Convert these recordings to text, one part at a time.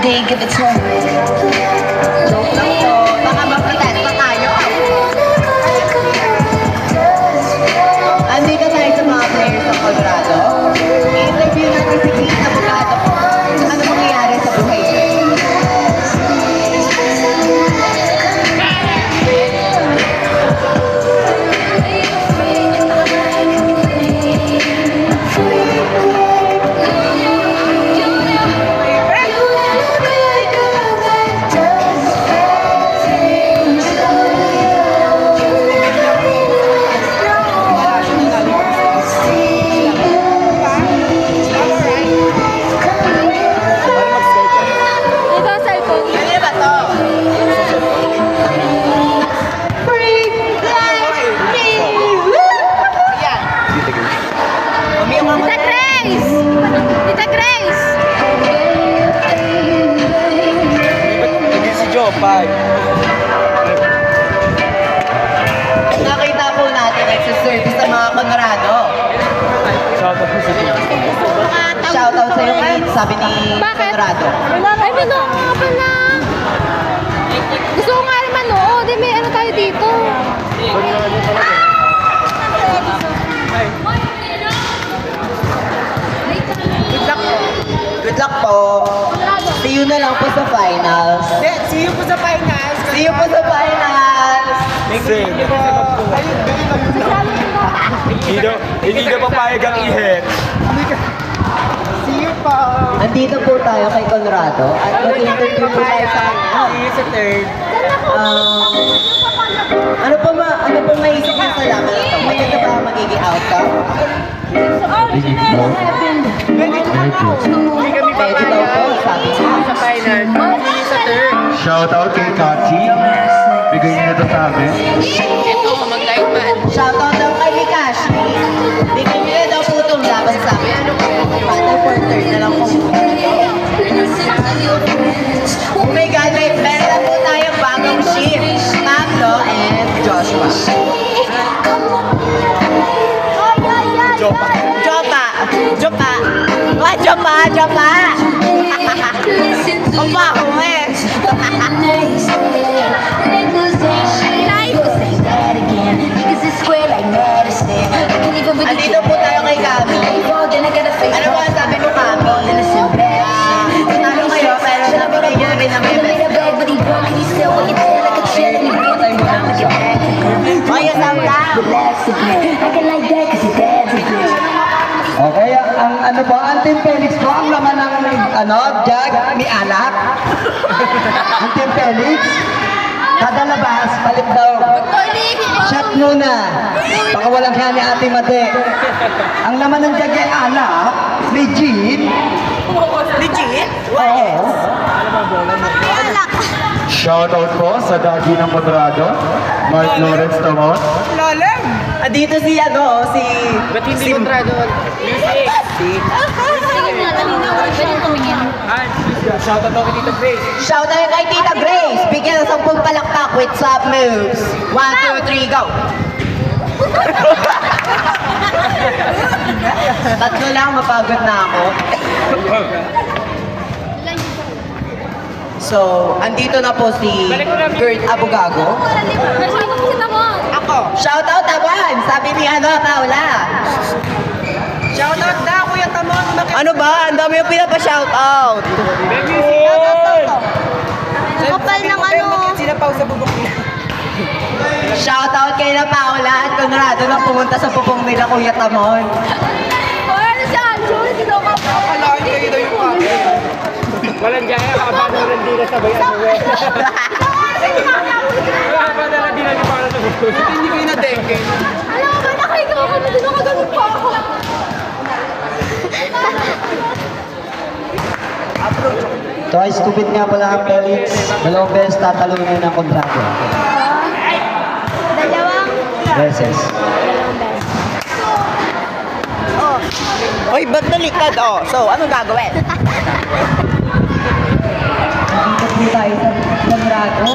day, give it to me. Joke lang po. Baka mag-protesta tayo. Andito tayo sa mga players ng Colorado. I-interview natin si Chris Abogado po. Ano mangyayari sa buhay niya? Ito ang cellphone. Ano ba to? Ayan. Umiyak ako. Tita Grace! Tita Grace! Naging si Joe, 5. Nakita po natin nagsiservice sa mga Colorado. Shoutout po sa Joe. Shoutout sa'yo, Kate, sabi ni Bakit? Colorado. Ay, manood nga pala. Gusto ko nga rin manood. Eh, may ano tayo dito. Good luck po. Good luck po. See you na lang po sa finals. See you po sa finals. See you po sa finals. Sing. Hindi daw papayag ang ihit. See you po. Andito po tayo kay Conrado at mag-interview po tayo sa kanya. See you sa third. Ano po maisip niyo sa laban na ito? Maganda ba ang magiging outcome? Hindi kami Pwede daw po, sabi niya. sa finals. See you sa third. Shoutout kay Kachi. Bigay niyo na to sa amin. Shoutout daw kay Mikashi. Bigyan niyo na daw po itong laban sa amin. Ano po? Final for third na lang po. Oh my God, meron na po tayong bagong shift. Pablo and Joshua. Jopa. Jopa. Ah, Jopa. Jopa. Ang baho eh. Andito po tayo kay Kami. Ano ba ang sabi mo, Kami? Tanong kayo, pero nabigay niyo rin ang Maya, sound down. Okay, ang ang Team Felix po, ang laman ng jug ni Alak. Ang Team Felix, kada labas, palit daw. Shot muna. Baka walang kaya ni Ate Mate. Ang laman ng jug ay Alak, may gin. Legit? Oo. Shoutout po sa Dagi ng Moderado. Mark Lawrence Tamon. Andito si Ba't hindi mo trado? Shoutout ako kay Tita Grace. Shout out kay Tita Grace. Bigyan ng 10 palakpak with sub moves. 1, 2, 3, go! Tatlo lang, mapagod na ako. So, andito na po si Kurt Abogago. Shout out Taban, sabi ni Paula. Shoutout na, Kuya Tamon. Ano ba? Ang dami yung pinapa-shout out. Kapal ng ano. Sinapaw sa bubok niya. Shout out kay na Paula at Conrado na pumunta sa pupong nila Kuya Tamon. Ano si Anjo? Hindi daw Kalahin kayo daw yung kami. Walang dyan, kakabano rin di na sabay ano eh. Kakabano rin di na yung para sa bubok. Hindi kayo na-dengue. Alam mo ba, nakahiga ako na din ako ganun pa ako. So ay stupid nga pala ang Felix. Dalawang beses tatalunin ng kontrako. Dalawang Beses. Hoy, ba't nalikad? Oh, so, anong gagawin? Dito po tayo sa Conrado.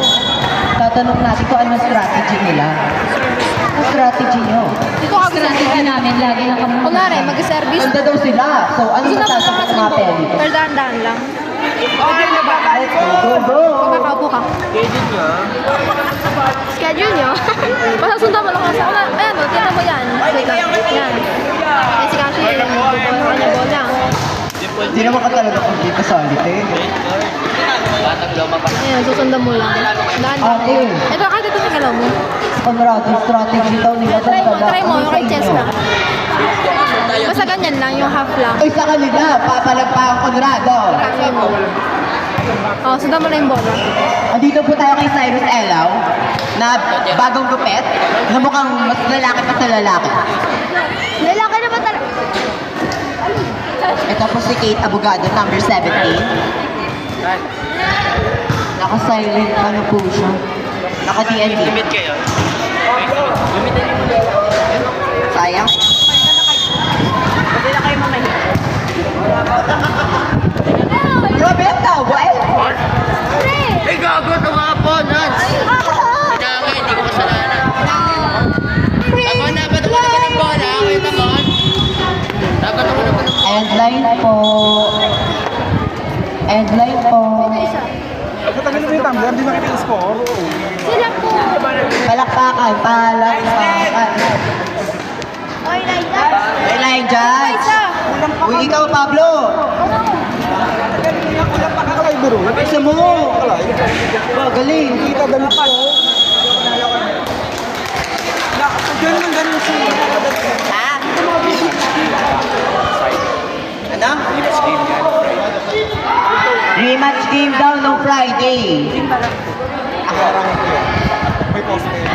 Tatanong natin kung ano strategy nila. Ano strategy nyo? Dito kami strategy namin, lagi na kami. Kunwari, mag-service. Ganda daw sila. So, ano masasabi ng mga peli? Pero dahan-dahan lang. Go, go! Makakaupo ka. Schedule nyo? Basta sundan mo lang kasi. Ayan o, tignan mo yan. Yan. Yan si Kashi. Bubuhay sa kanya bola. Hindi naman ka talaga kung di kasalit eh. Ayan, susundan mo lang. Daan. Ate. Ito, kahit ito sa galaw mo. Conrado, strategy daw nila Try mo, try mo. Yung kay Ano sa chest inyo? lang. Basta ganyan lang, yung half lang. Ay, sa kanila, papalag pa ang Conrado. Try mo. Oh, sundan mo lang yung bola. Andito po tayo kay Cyrus Elaw na bagong gupit na mukhang mas lalaki pa sa lalaki. Lalaki naman talaga. Ito po si Kate Abogado, number 17. Naka-silent ano po siya. Naka-DND. Sayang. Grabe ang tawa eh. Ay, gago ito mga ponas! Kailangan, hindi ko kasalanan. Tama na, ba't ako naman ng bola? Okay, tama. Dapat ako naman ng bola. Endline po. Endline po. Matagal na yung tumbler, di nakita yung score. Sila po. Palakpakan, palakpakan. Oy, Liza. Elijah! Liza. Uy, ikaw, Pablo! Kulang pa kakalay bro. Isa mo! Galing! Kita damit ko. Ganun ang ganun siya. Ha? Ano? Rematch game daw nung Friday. May post na yun.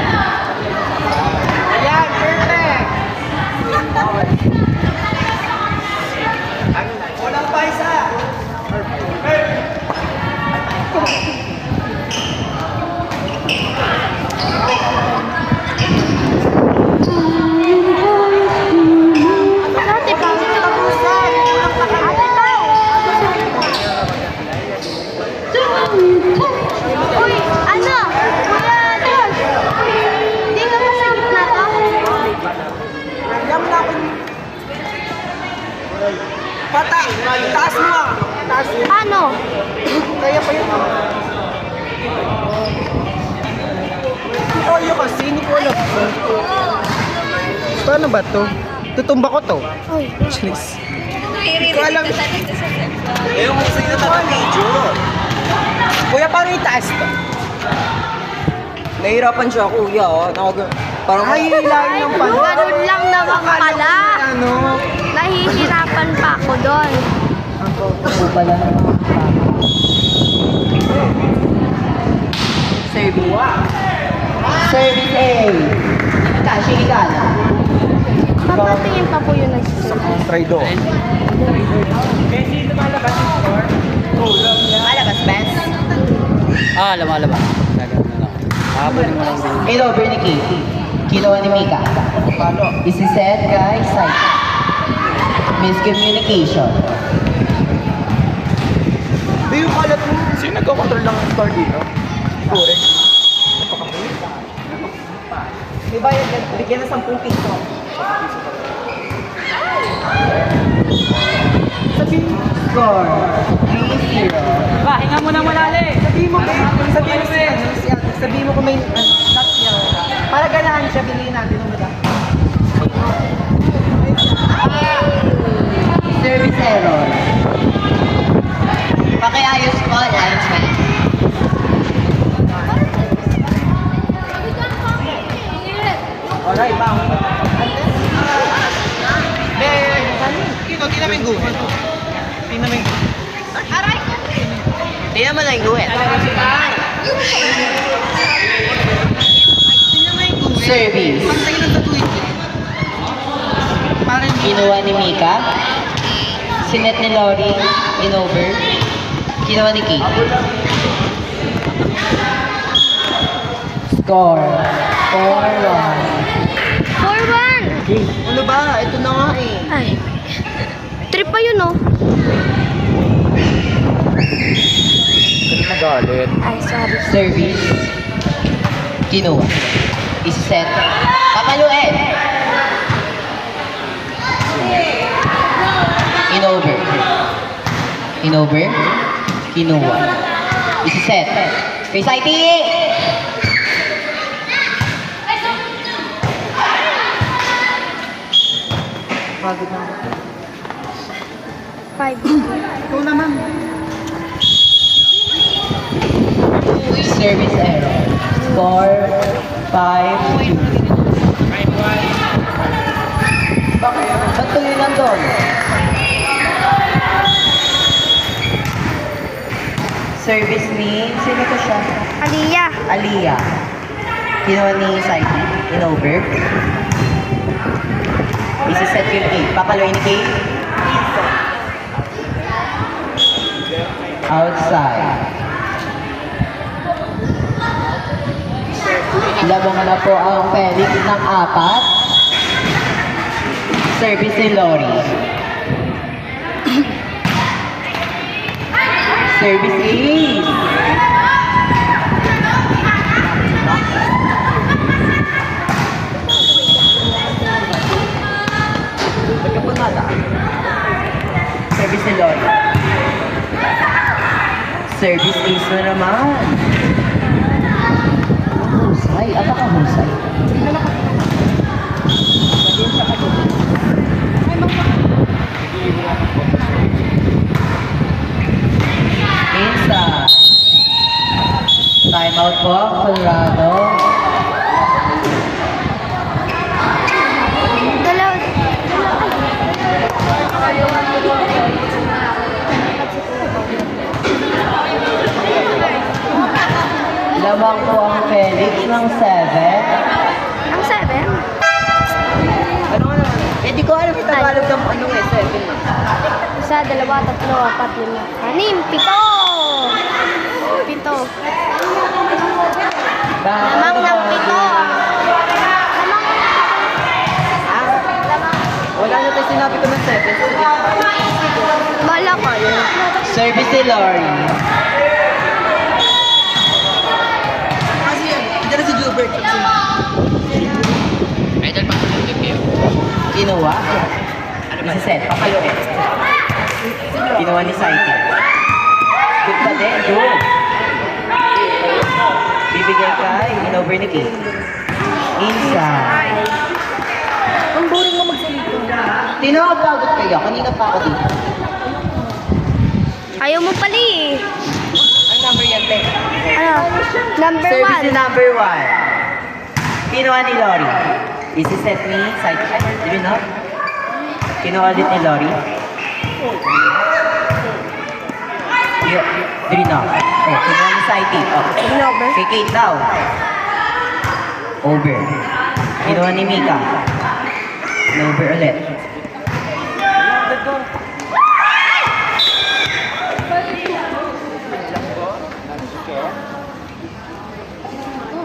Walang paisa! Dati pa. Ate daw. Uy, ano? Kuya, Diyos. Hindi ka ba sa gitna to? Alam na ako. Pata! Taas mo ah! Taas mo. Ano? Kaya pa yun. Toyo kasi, hindi ko alam. Paano ba to? Tutumba ko to. Uy. Jeez. Hindi ko alam. Yung gusto nyo ito ng video. Kuya, paano itaas to? Nahihirapan siya, kuya. Parang ay, hilahin ng pala. Ganun lang naman pala. Ano? Nahihirapan pa ako doon. Ako pala ng mga Service. Service A. Kashi, ikaw. Papatingin pa po yung nagsusunod. Try do. Malabas, Bes. Ah, lama. Habulin mo lang din. Ito, Bernicky. Kinuha ni Mika. Isiset kay site. Miscommunication. Yung kalat mo. Sino nagkakontrol lang ng star dito? Correct. Diba yan, bigyan na 10 piso. Sabihin mo. Score. 3-0. Ba, hinga mo nang malali. Sabihin mo kung may shot niya. Para ganahan siya, bilhin natin ng madami. Service error. Pakiayos ko, linesman. Alright, bang. Ito, tinaming guhit. Tinaming guhit. Tingnan mo lang yung guhit. Service. Kinuha ni Mika. Sinet ni Lori. In-over. Kinuha ni Kate. Score. 4-1. 4-1. Ano ba? Ito na nga eh. Ay. Trip pa yun, oh. Magalit. Ay, sorry. Service. Kinuha. Iset. Papaluin. In-over. Kinuha. Isiset. Kay Saiti! Pagod na. 5. Service error. Score 5-2. Bakit? Ba't tuloy nandun? Service ni... Sino to siya? Aliyah. Aliyah. Kinuha ni Saiti. In-over. Isiset yung K. Papaluin ni K. Outside. Labang na po ang Felix ng 4. Service ni Lori. Service is... Service ni Lori. Service is na naman. Husay? Ano ka husay? Inside. Time out po, Colorado. Dalaw. Lamang po ang Felix ng 7. Ang 7? Ano? Eh, di ko alam yung Tagalog ng ano eh, 7. Isa, dalawa, tatlo, apat, lima, anim, 7! 7. Lamang ng 7. Wala na tayo sinabi ko ng 7. Bala ko yun. Service ni Lori. Diyan na si Gilbert. Idol pa. Kinuha. Isiset. Papaluin. Kinuha ni Saiti. Good pa din. Good. Bibigay kay in-over ni Kate. Inside. Ang boring mo magsalito. Tinapagod kayo. Kanina pa ako dito. Ayaw mo pala eh. Ang number yan, Tek. Ano? Number Service ni 1. number 1. Kinuha ni Lori. Isiset ni Saiti. Dibi na? Kinuha ulit ni Lori. Dibi na? Oh, kinuha ni Saiti. Oh. Over. Kay Kate daw. Over. Kinuha ni Mika. Over ulit.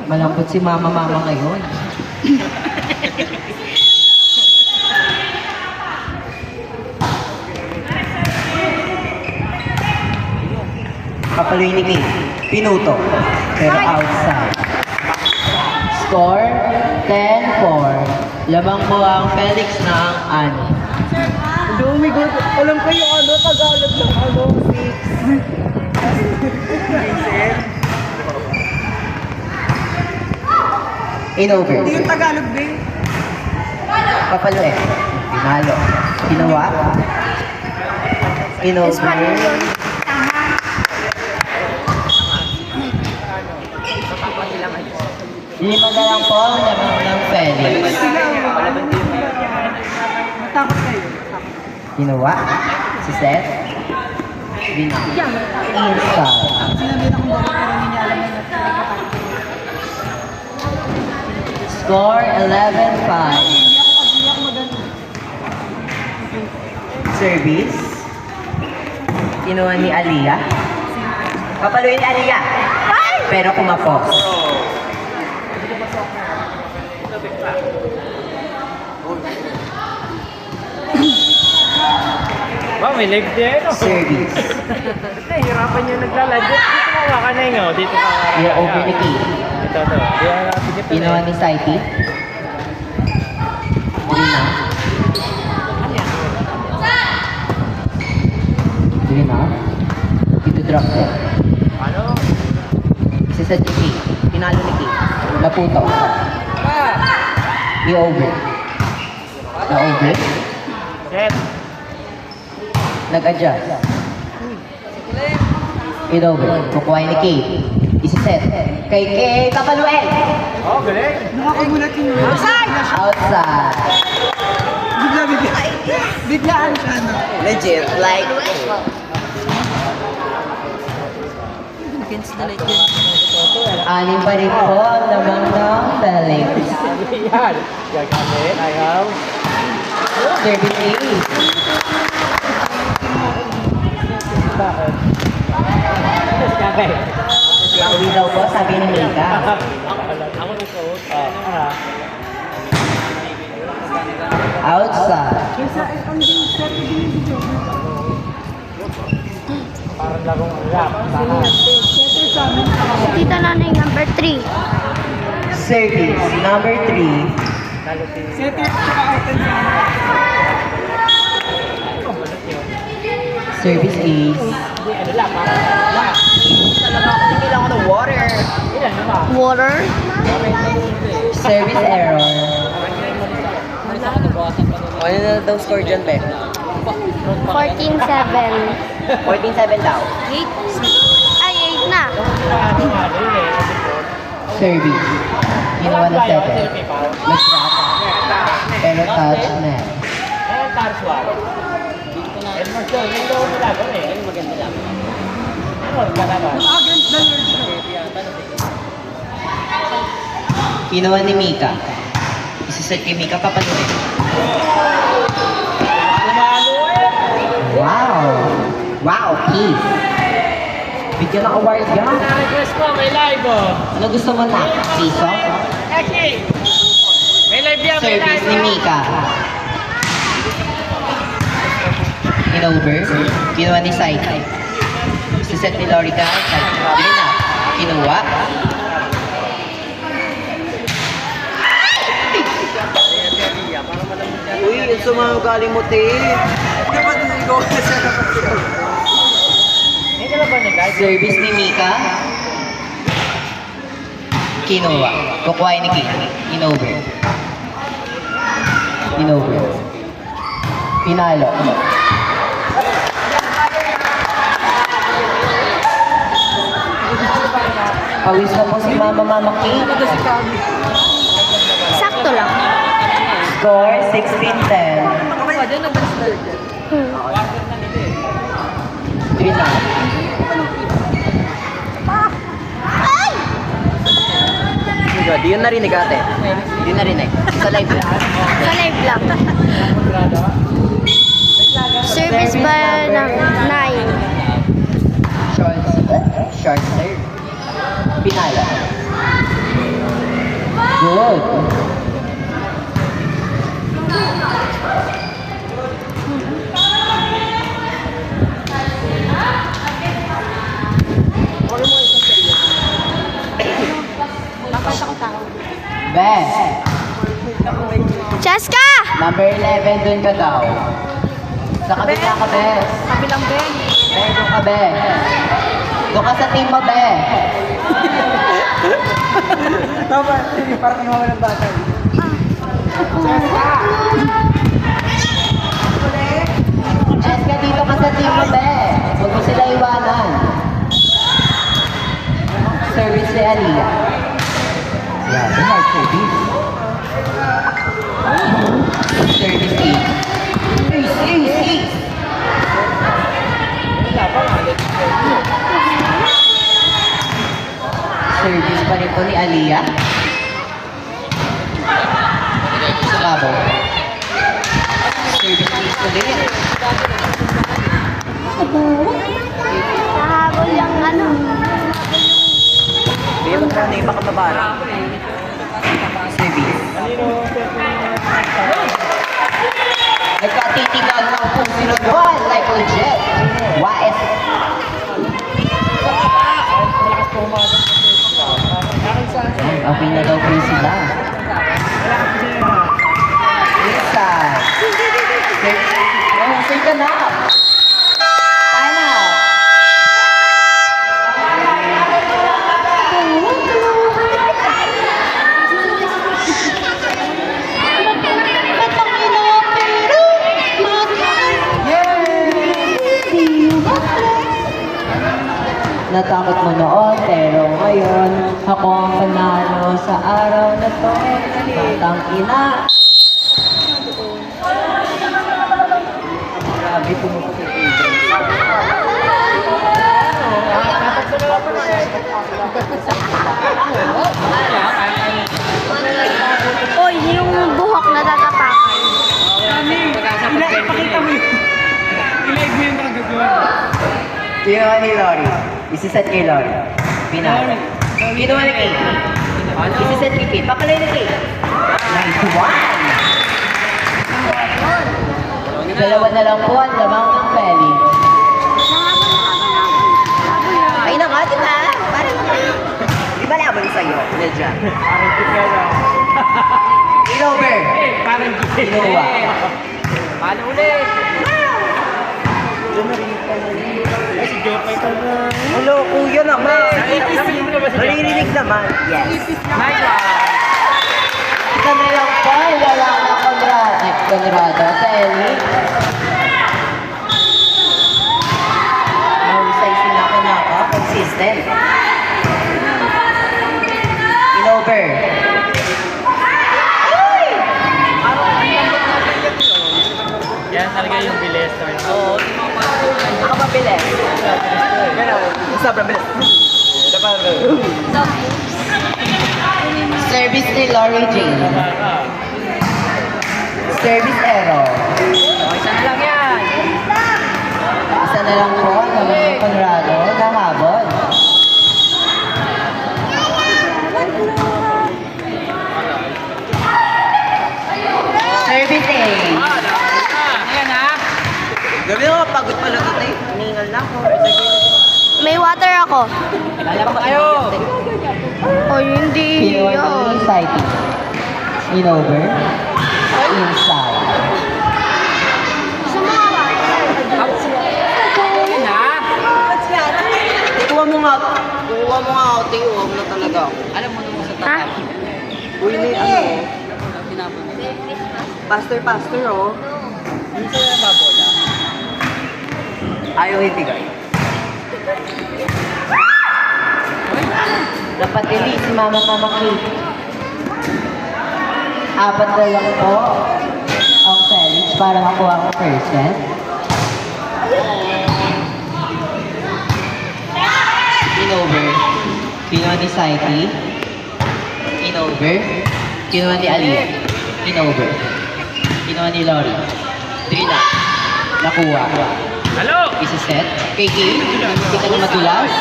Malambot si mama ngayon. Papaluin ni Kate. Pinuto. Pero outside. Score 10-4. Labang mo ang Felix ng 6. Oh my God, alam ko yung ano, Tagalog ng ano, 6. In-over. Hindi yung Tagalog, Bing. Papaluin. Pinalo. Kinuha. In-over. yun. Lima na lang po ang labang ng Felix. Matakot kayo. Kinuha. Si Seth. Bina. Inside. Sinabi na kung bakit pero hindi niya alam na nagkakatakot. Score 11-5. Service. Kinuha ni Aliyah. Papaluin ni Aliyah. Pero kumapos. Ba, may live din. Service. Nahihirapan niya naglalad. Dito ka ka na yun. Dito ka ka. You're over the key. Ito. Sige pa. Kinuha ni Saiti. Bina. Bina. Ito Drop set. Isa sa GP. Pinalo ni Kate. Naputo. I-over. Na-over. Set. Nag-adjust. In-over. Kukuha ni Kate. Isa-set. Kay Kapaluel. Oh, galing. Outside. Biglaan siya, no? Legit. Like, anim pa rin po naman ng Felix. Yan. Gagamit. Ayaw. Service ace. Bakit? Gagamit. Pauwi daw po, sabi ni Mika. Ako nagsuot. Outside. Parang larong rap. Tita Nanay number 3. Service number 3. Service ace. Ano lang, parang Tingin ako ng water. ilan naman? Water. Service error. Ano na daw score dyan, Be? 14-7. 14-7 daw. 8. Ay, 8 na. Service. Ginawa na 7. Nag-drop. Pero touch na. Eh, Tarswa. Eh, mag-show. Yung low nila. Ano maganda lang? Ano, kalaban? Ginawa ni Mika. Isiset kay Mika papaluin. Wow! Wow, peace! Bigyan ng award yan. Request ko, may live oh. Ano gusto mo na? Piso? Eki! May live yan, may Service live ni yan. Mika. In-over. Kinuha ni Sai. Isiset ni Lorica. Hindi na. Kinuha. Uy, yung sumagaling mo, te. Hindi na ba nag-live? Service ni Mika. Kinuha. Kukuhain ni Kate. In-over. In-over. Pinalo. Pawis mo po si Mama Kate. Sakto lang. Score 16-10. Three na. Di yun narinig ate. Di narinig. Sa live lang. Sa live lang. Service ba ng 9? Short serve. Pinala. Good. Best. Cheska! Number 11 dun ka daw. Sa kabila ka, Bes. Kabilang Ben. Doon ka, Be. Doon ka sa team mo, Be. Tama, hindi parang imawa ng bata. Eska, dito ka sa team mo, Be. Huwag mo sila iwanan. Service ni Aliyah. Yeah, they like service. Service ace. Ace. Service pa rin po ni Aliyah. Sumabaw. Service ace ulit. Nahabol yung ano. Hindi mo kung hindi makababara. Service. Nagkatitigan ng kung sino doon. Like legit. YS. Okay na daw po sila. Inside. Save ka na. Time out. natakot mo noon, pero ngayon, ako ang panalo sa araw na to. Batang ina. Grabe, pumuputi ko. Oy, yung buhok na tatapakan. Ipakita mo yun. I-live mo yung nagagawin. Kinuha ni Lori. Isiset kay Lori. Pinalo. Kinuha ni Kate. Isiset kay Kate. Papalay ni Kate. Nice one! Dalawa na lang po ang lamang ng Felix. Ay na nga, di ba? Parang di ba laban sa'yo? Medya. Over. Parang Kinuha. Paano ulit? Ay, si Jopay ka na. Hello, kuya naman. Naririnig naman. Yes. Nice one. Isa na lang po, wala na Conrado. Felix. Mahusay sinaka-naka. Consistent. Over. Yan talaga yung bilis. Oo. Ako mabilis. Sobrang bilis. Service ni Lori Jane. Service error. Isa na lang yan. Isa na lang po ang mga Conrado na habol. Service A. Ayan ha. Gabi ako, pagod pala ito eh. Hiningal na ako. May water ako. Lalabas kayo. Oy, hindi Kinuha yun. ni Saiti. In over. Inside. Ayan ha. Kuha mo nga. Kuha mo nga ako. Huwag na talaga ako. Alam mo naman sa Ha? Uy, may ano. tinapon. Pastor, oh. Minsan na babola. Ayaw ibigay. Napatili si Mama Kate. Apat na lang po ang Felix para makuha ang first set. In over. Kinuha ni Saiti. In over. Kinuha ni Ali. In over. Kinuha ni Lori. 3 na. Nakuha. Halo! Isa set. Kay Kate. Hindi ka na madulas.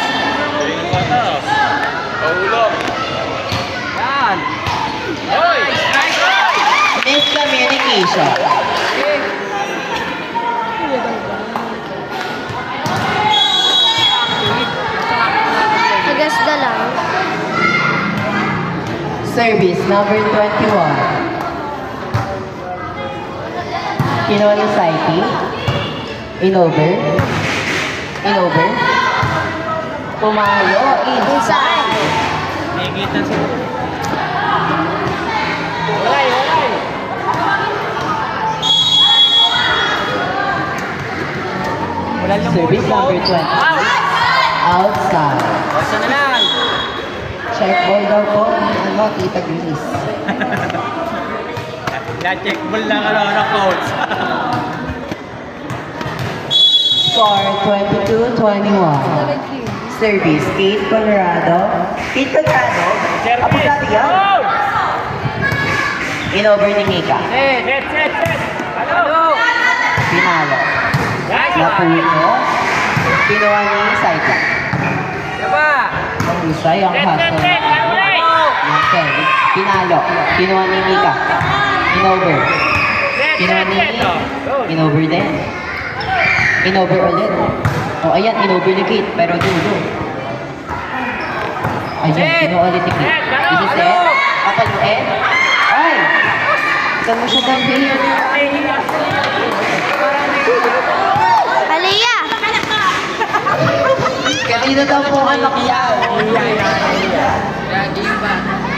Yan. Hoy! Nice one! Miscommunication. Agas na lang. Service number 21. Kinuha ni Saiti. In over. In over. Pumayo. Inside. Nakikita siya. Walay, walay. Wala lang Service number 20. Out! Outside. Basta na lang. Check ball daw po. Ano, Tita Grease. Na-check ball lang ng coach. Score 22-21. Service 8 Colorado. 8 Colorado? Apagado yan? Goal! In over ni Mika. Set. Halo! Pinalo. Nice one! Napuno. Kinuha ni Saita. Diba? Mahusay ang hustle. Ulit! Yung Felix. Pinalo. Kinuha ni Mika. In over. Kinuha ni in over din. In over ulit. O ayan, in over ni Kate. Pero dulo. Ayan, kinuha ulit ni Kate. Isa set. Papaluin. Ay! Saan mo siya damhin? Aliyah! Kanina daw po anak yan.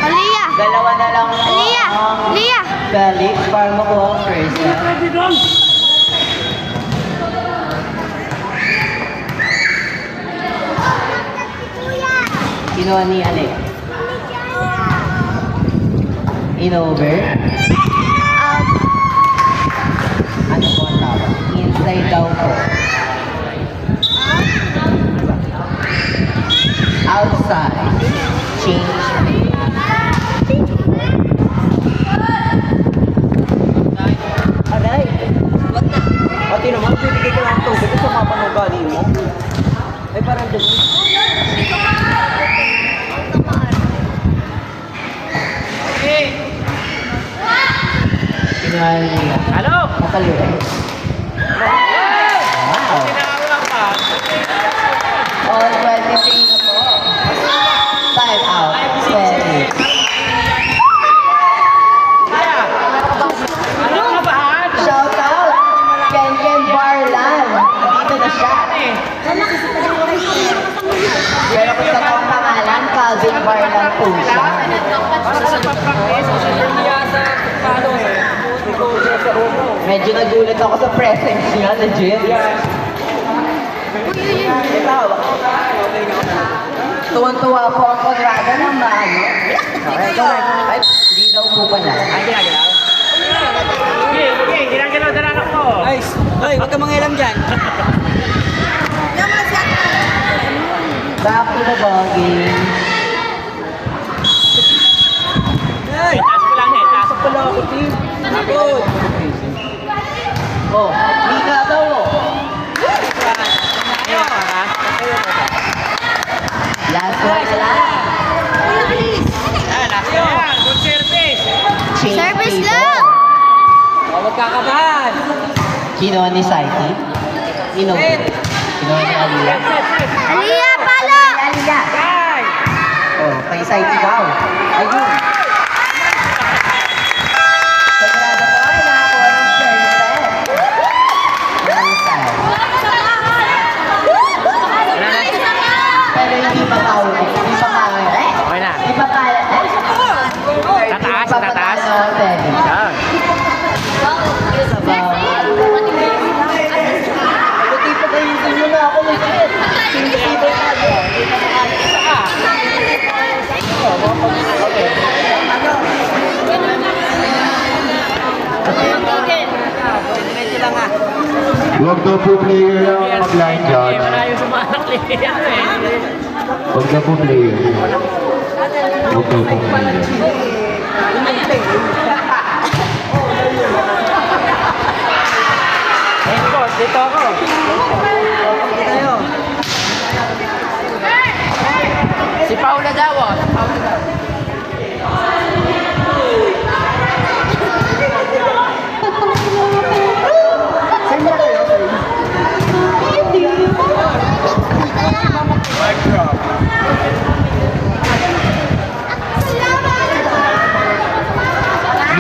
Aliyah! Dalawa na lang po Aliyah! ang Aliyah! Felix para makuha ang first set. Kinuha ni Alec. In-over. Ano po ang tawag? Inside daw po. Outside. Change. Aray. Pati naman, bibigay ka ng tubig sa mapanood galing mo. Ay, parang dyan. Kinuha niya. Ano? Nakaliwa. Wow. Tinakakulang pa. All 23 na po. Time out. 20. Ano ka ba? Shout out! Ken Barlan. Dito na siya. Pero kung sa mga pangalan, Calvin Barlan po siya. Para sa pag-practice, sa media sa paano eh. Medyo nagulat ako sa presence niya, legit. Tuwan-tuwa po ang kontrada ng maano. Ay, hindi daw po pala. Ay, ginagalaw? Sige, sige, ginagalaw na lang ako. Ay, huwag ka mangilam dyan. Back to the ball game. Ay, Taas ko lang eh, taas ko pala ako, team. Good. Oh, Mika daw oh. Last one na lang. last one. Good service. Change Service table. lang! Huwag kakabahan. Kinuha ni Saiki. Kinuha ni Aliyah. Aliyah, palo! Aliyah. Ay! Oh, kay Saiki daw. Ayun. Sagrada po ay nakakuha ng first set. Pero hindi pa tao. Hindi pa tao. Okay na. Hindi pa tao. Tataas, tataas. Yan. Buti pa kayo inyo na ako legit. Hindi pa tayo. Medyo lang ah. Huwag daw po player ang mag-line dyan. Malayo sa mga nakliyan eh. Huwag daw po player. Huwag daw po player. Dito ako. Si Paula daw oh. Si Paula daw.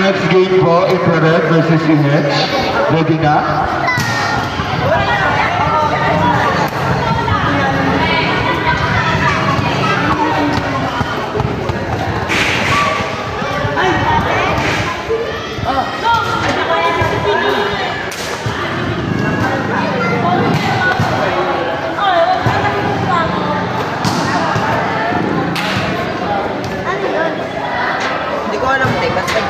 Next game po, Infrared versus Init. Ready na? Hindi ko alam, basta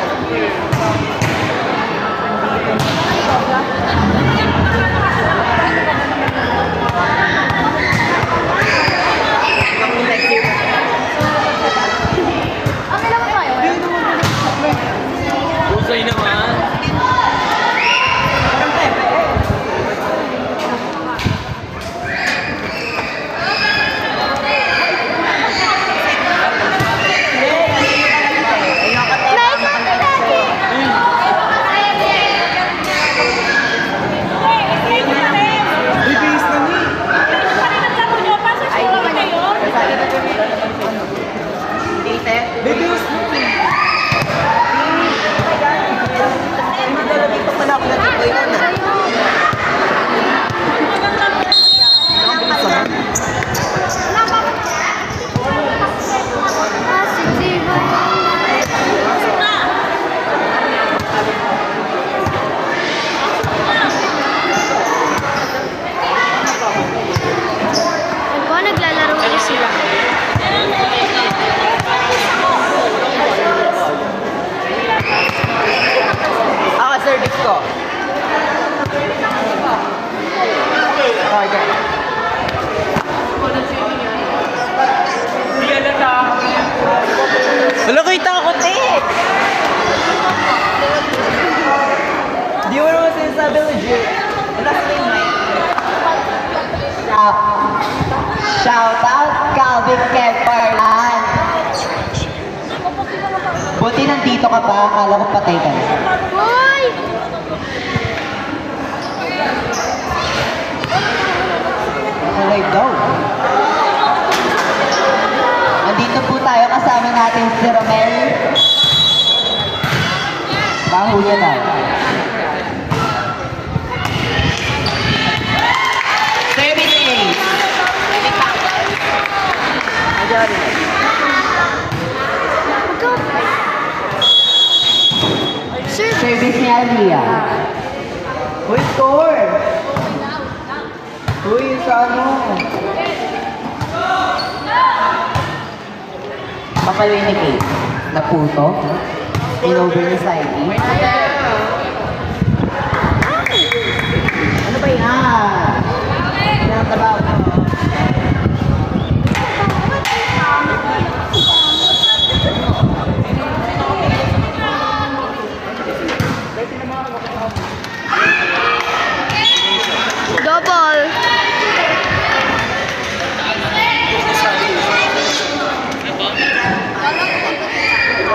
Shout out Calvin Kemperlan. Buti nandito ka pa, akala ko patay ka na. Hoy! Alive daw. Andito po tayo, kasama natin si Romel. Bahuya na. Service ace. Service ni Alia. Uy, score! Uy, sa ano? Papaloy ni Kate. Naputo. Inover ni Saiki. Ano ba yan? Tinatabaw ko. Double.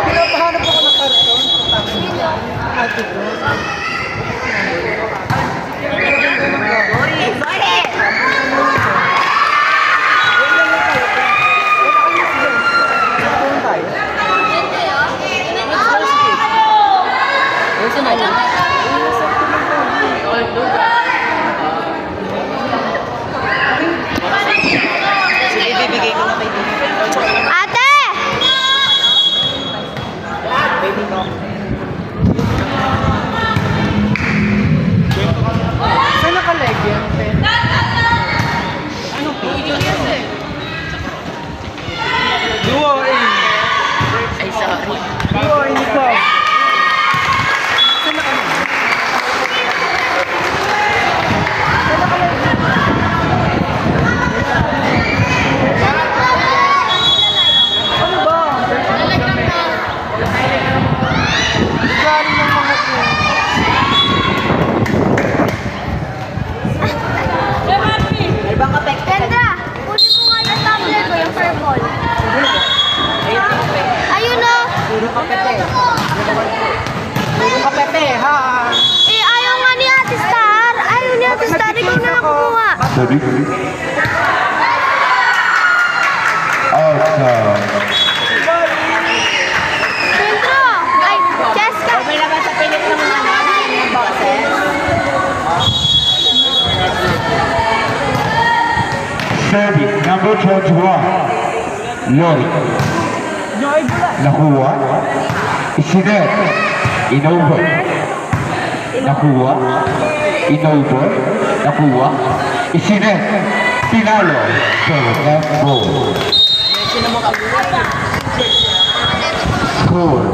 Pinapahanap ako ng karton. Ate ko. Ate! Saan nakalag yan? Duo in. Ay, sorry. Duo in ito. Ano ba? Galing ng mga to. Kendra! Kunin mo nga yung tumbler ko, yung purple. Ayun na! Puro kapepe, ha? Eh, ayaw nga ni Ate Star! Ayaw ni Ate Star, ikaw na lang kumuha. Sabi. Awesome. Kendra! Ay, Jessica! May naman sa pilit ng mga boses. Service number 21. Lori. Nakuha. Isinet. Inover. Nakuha. Inover. Nakuha. Isinet. Pinalo. So, let's go. Score.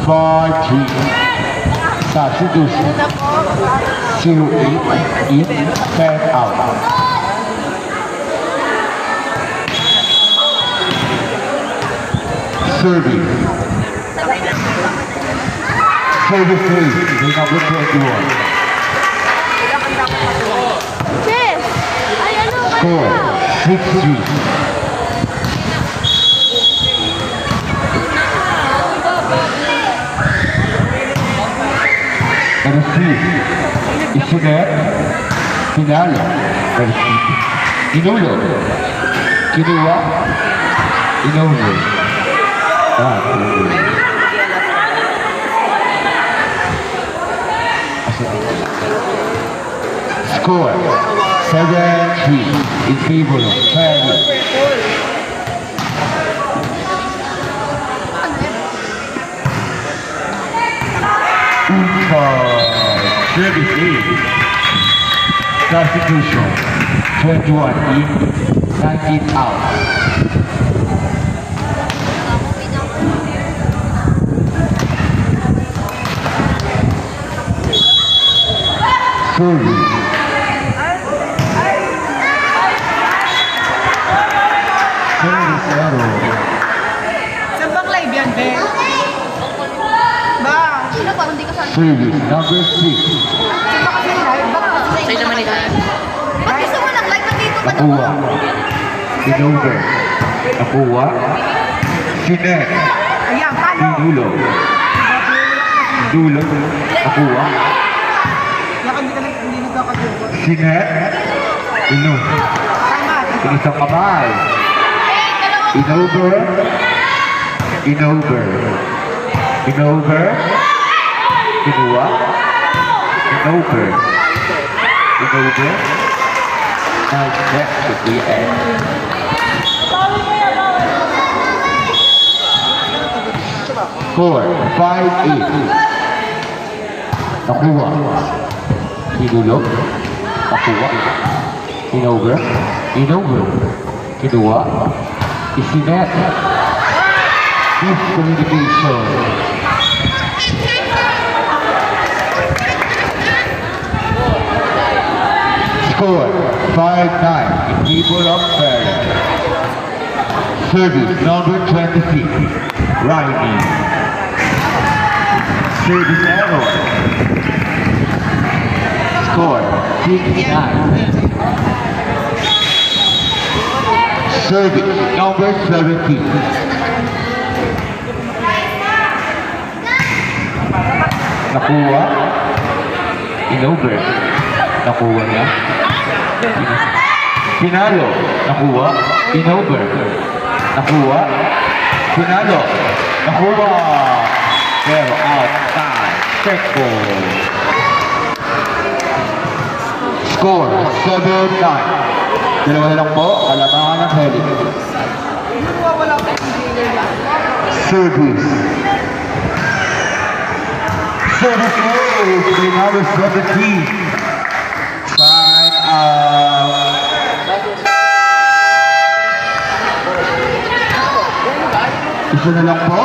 4-3. Substitution. 0-8 in third out. Serving. Service 3, the number 21. Sis! Ay, ano? Score, 6-3. Number 3, Isinet, Pinalo, number 3. Inulo, Kinuha, Inover. Score 7-3 in favor of Fairview. Service 8. Substitution 21 in, 19 out. Service. Service error. Saan bang live yan, be? Ba? Sino pa? Hindi ka sa... Service number 6. Saan ba kasi live? Bakit kasi Sa'yo naman ikaw. Ba't gusto mo nag-live na dito Nakuha. Inover. Nakuha. Sinet. Ayan, paano? Pinulo. Dulo. Nakuha. Hindi nagkakadugo. Sinet. Inu. Inisang kamay. Inover. Inover. Inover. Kinuha. Inover. Inover. Next to the end. Score, 5-8. Nakuha. Hinulog. Nakuha. Inover. Inover. Kinuha. Isinet. Miscommunication. Score, 5-9 in favor of Fairland. Service number 26, Riley. Service error. Score, 6-9. Service number 17. Nakuha. Inover. Nakuha niya. Pinalo. Nakuha. Inover. Nakuha. Pinalo. Nakuha. Pero outside. Check ball. Score, 7-9. Dalawa na lang po. Kalabangan ng Helix. Service. Service is the number 17. Time out. Isa na lang po.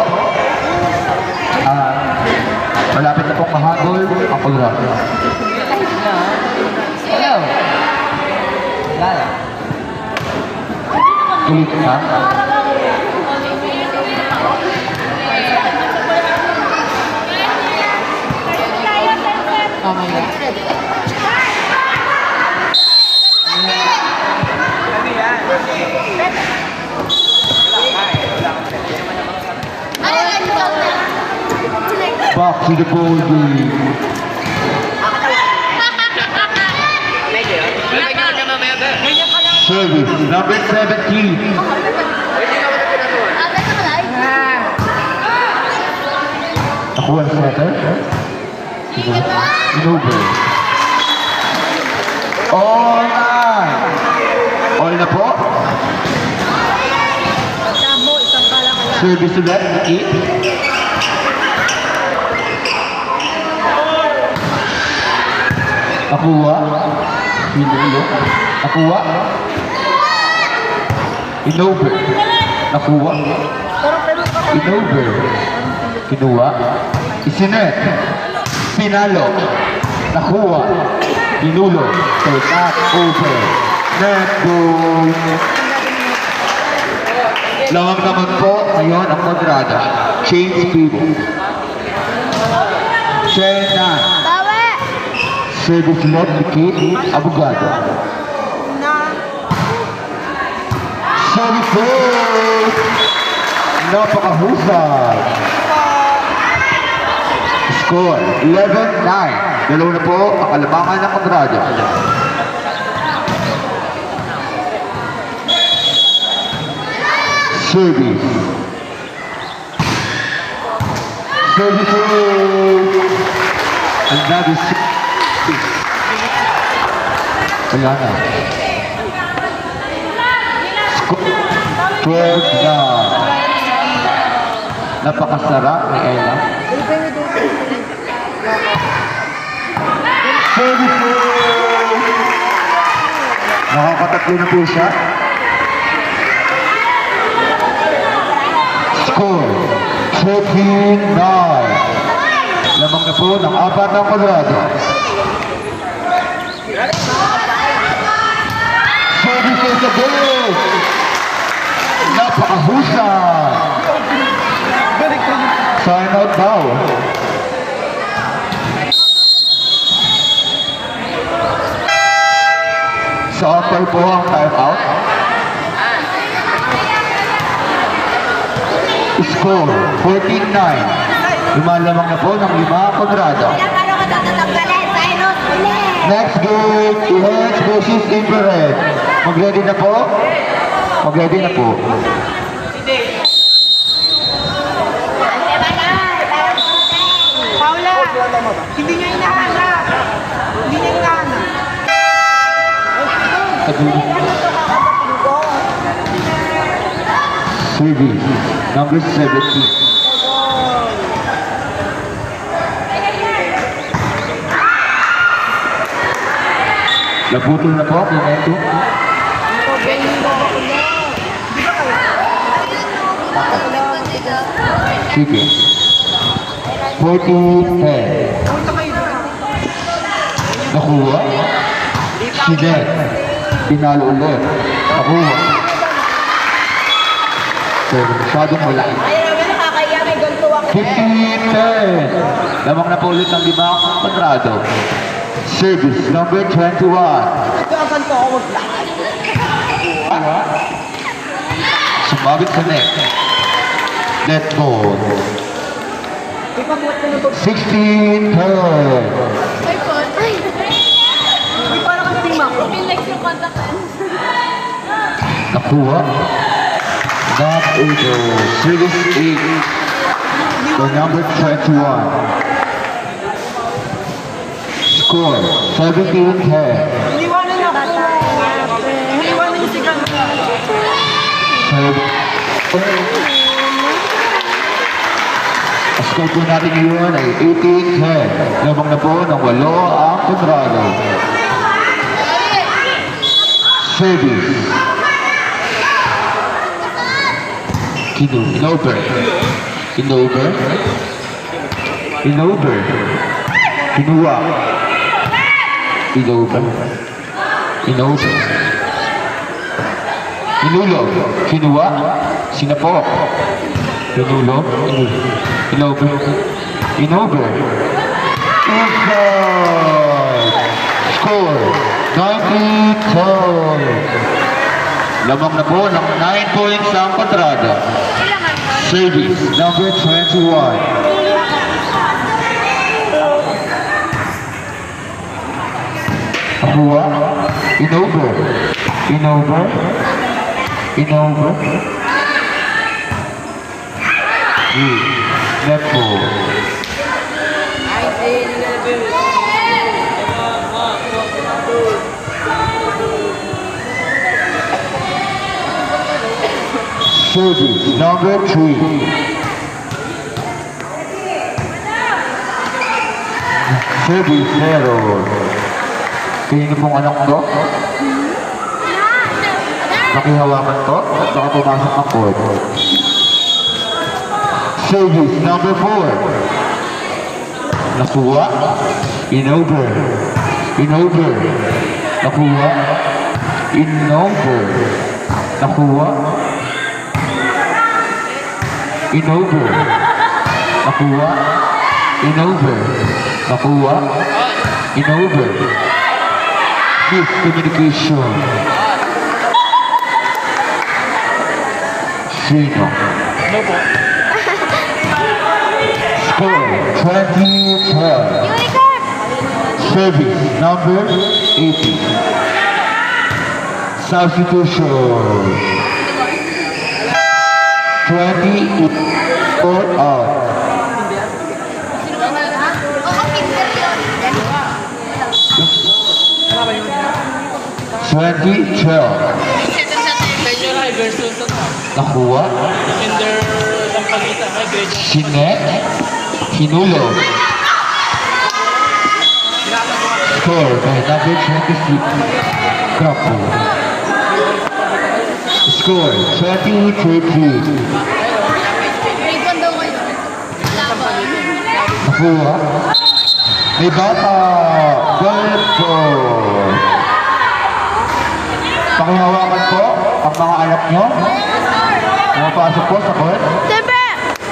Malapit na pong mahabol ang programa. Hello. Lala. Ulit na. Back to the ball game. Service number 17. Nakuha ang setter. Inover. All nine. All na po. Service ulit. 8. Nakuha. Pinulo. Nakuha. Inover. Nakuha. Inover. Kinuha. Isinet. Pinalo. Nakuha. Pinulo. Take up over. Net goal. Lamang naman po ngayon ang Quadrada. Change people. Chena. Service left ni Kate Abogado. Service goal! Napakahusay! Score, 11-9. Dalawa na po ang kalabangan ng Quadrado. Service. Service goal! Another 6. Wala na. Score, 12-9. Napakasarap ni Ella. Service goal! Nakakatatlo na po siya. Score, 13-9. Lamang na po ng 4 ng Quadrado. Service is a goal! Napakahusay! Sign out daw. Sa Call po ang timeout. Score, 14-9. Lumalamang na po ng 5 kwadrado. Next game, Ihens versus Infrared. Mag-ready na po? Mag-ready na po. Paula, hindi niya hinahanap. Hindi niya hinahanap. Service, number 17. Naputol na po, momento. Sige. 14-10. Nakuha. Sige. Pinalo ulit. Nakuha. So, masyadong wala. 15-10. Lamang na po ulit ng 5 kwadrado. Service number 21. Saan ko ako mag-lakad? Sumabit sa net. Net ball. 16-10. Ay, po. Ay. Hindi para kang team ako. Pinex yung contact lens. Nakuha. Not able. Service 8. For number 21. Score 17-10. Iniwanan ako. Iniwanan yung sigang. Score po natin ngayon ay 18-10. Lamang na po ng 8 ang kontrado. Service. Inover. Inover. Inover. Kinuha. Inover. Inover. Inulog. Kinuha. Sinapok. Inulog. Inover. Inover. Inside. Score. 90-10. Lamang na po ng 9 points ang kontrada. Service number 21. Nakuha. Inover. Inover. Inover. Net ball. Service number 3. Service 0. Tingin niyo pong anak to? Nakihawakan to at baka pumasok ang court. Service number 4. Nakuha. Inover. Inover. Nakuha. Inover. Nakuha. Inover. Nakuha. Inover. Nakuha. Inover. Miscommunication. Sino? Score 20-12. Unicorn! Service number 80. Substitution. 20 or out. Sino ba nga? Oo, Kinder yun. 20-12. Nakuha. Sinet. Hinulog. Score by number 26. Grapo. Score 20-13. Grade 1 daw ngayon. Laban. Nakuha. May bata. Gold ball. Pakihawakan po ang mga anak nyo. Pumapasok po sa court. Tebe!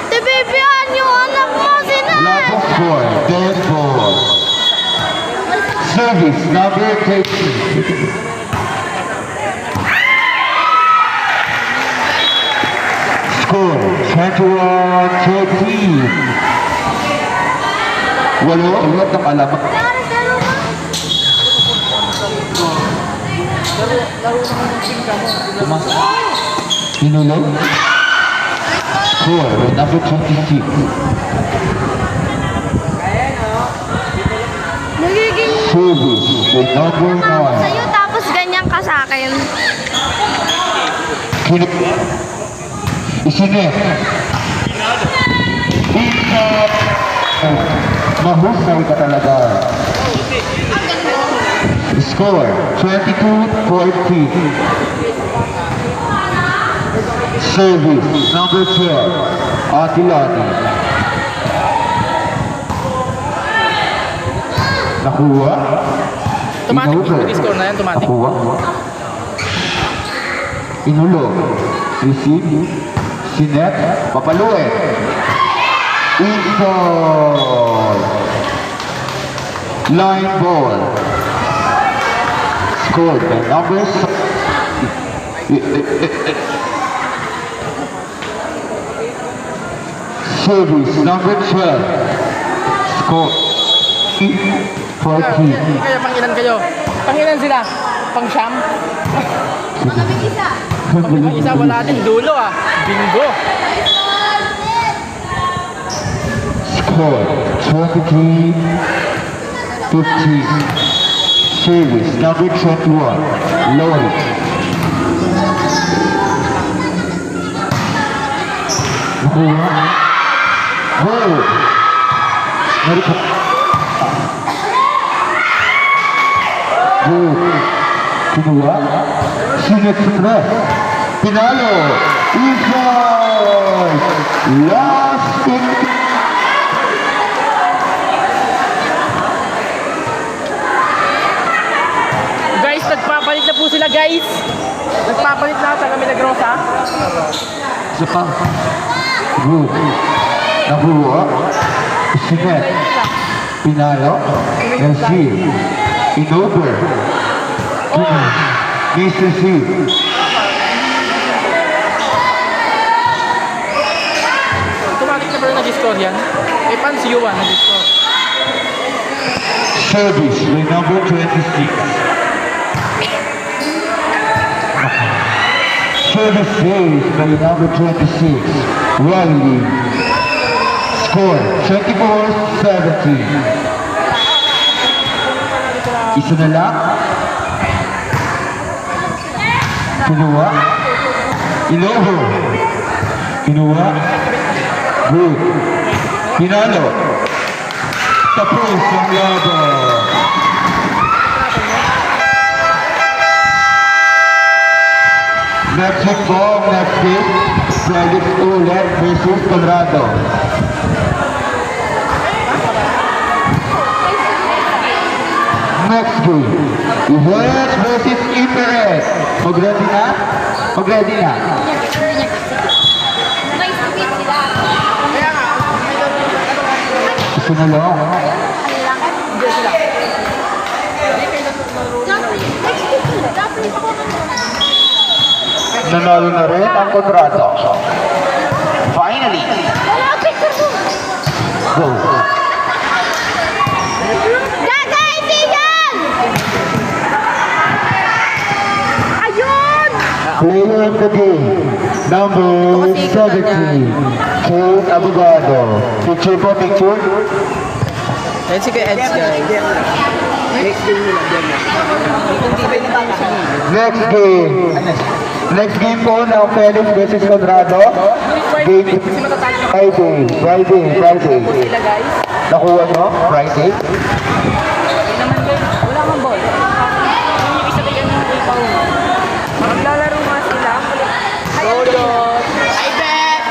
Tebebean yung anak mo, sina! Wala pong score. Dead ball. Service number 30. Score 21-13. Walo, ulat ng alamak. Pinulo. Score number 26. Nagiging Service with number 9. sa'yo tapos ganyan ka sa akin. Isinet. Isa. Mahusay ka talaga. Score 22-14. Service number 12. Atilani. Nakuha. Automatic Inauber. score na yan, automatic. Nakuha. Inulog. Receive. Sinet. Papaluin. Inside. Line ball. Scored by number service number 12. Score 14. Kayo, pangilan kayo? Pangilan sila? Pang siyam? Pang isa, wala din dulo ah. Bingo. Score 23-15. Service number 21. Lori. Nakuha. Goal. Goal. Kinuha. Sinet stress. Pinalo. Inside. Last pick. Guys, nagpapalit na po sila guys. Nagpapalit na sa Milagrosa. Isa pa. Good. Nakuha. Sinet. Pinalo. Receive. Inover. Mr. C. Automatic na ba yung nag-score yan? Eh, paano si Yuan nag-score? Service with number 26. Service save by number 26. Riley. Score 24-17. Isa na lang. Kinuha. Inover. Kinuha. Good. Pinalo. Tapos ang laban. Next week po, next week, Felix ulit versus Colorado. Next game, Wedge versus Imperet. Mag-ready na? Mag-ready na. Nice to meet sila. Gusto na lang. Nanalo na rin ang kontrata. Finally, go. Gagay, siyan! Ayun! Player of the game, number 17, Kate Abogado. Picture po, picture. Yan si Kuya Eds guys. Next game po ng Felix versus Conrado. Game Friday. Sila guys. Nakuha mo? Friday? Naman guys, wala kang ball. Yung isa bigyan ng ipaw. Maglalaro nga sila. Solo. I bet!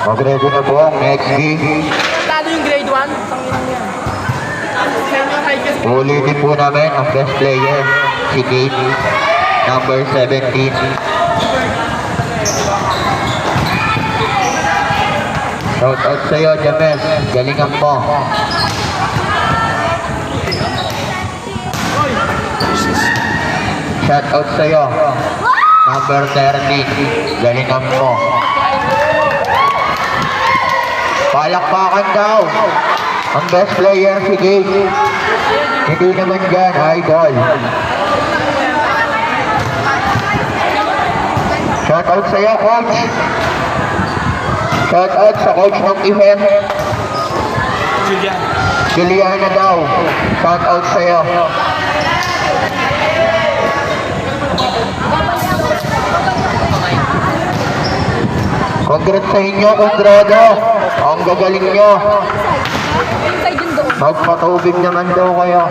Mag-ready na po ang next game. Talo yung grade 1. Tanginan yan. Senior high class. Ulitin po namin ang best player, si Kate, number 17. Shout out sa'yo, Jamel. Galingan mo. Shout out sa'yo. Number 13. Galingan mo. Palakpakan daw. Ang best player si Gage. Hindi naman dyan, idol. Shout out sa'yo, coach. Shout out sa coach ng event. Juliana daw. Shout out sa'yo. Congrats sa inyo, Congrado. Ang gagaling nyo. Yung side yun doon. Magpatubig naman daw kayo.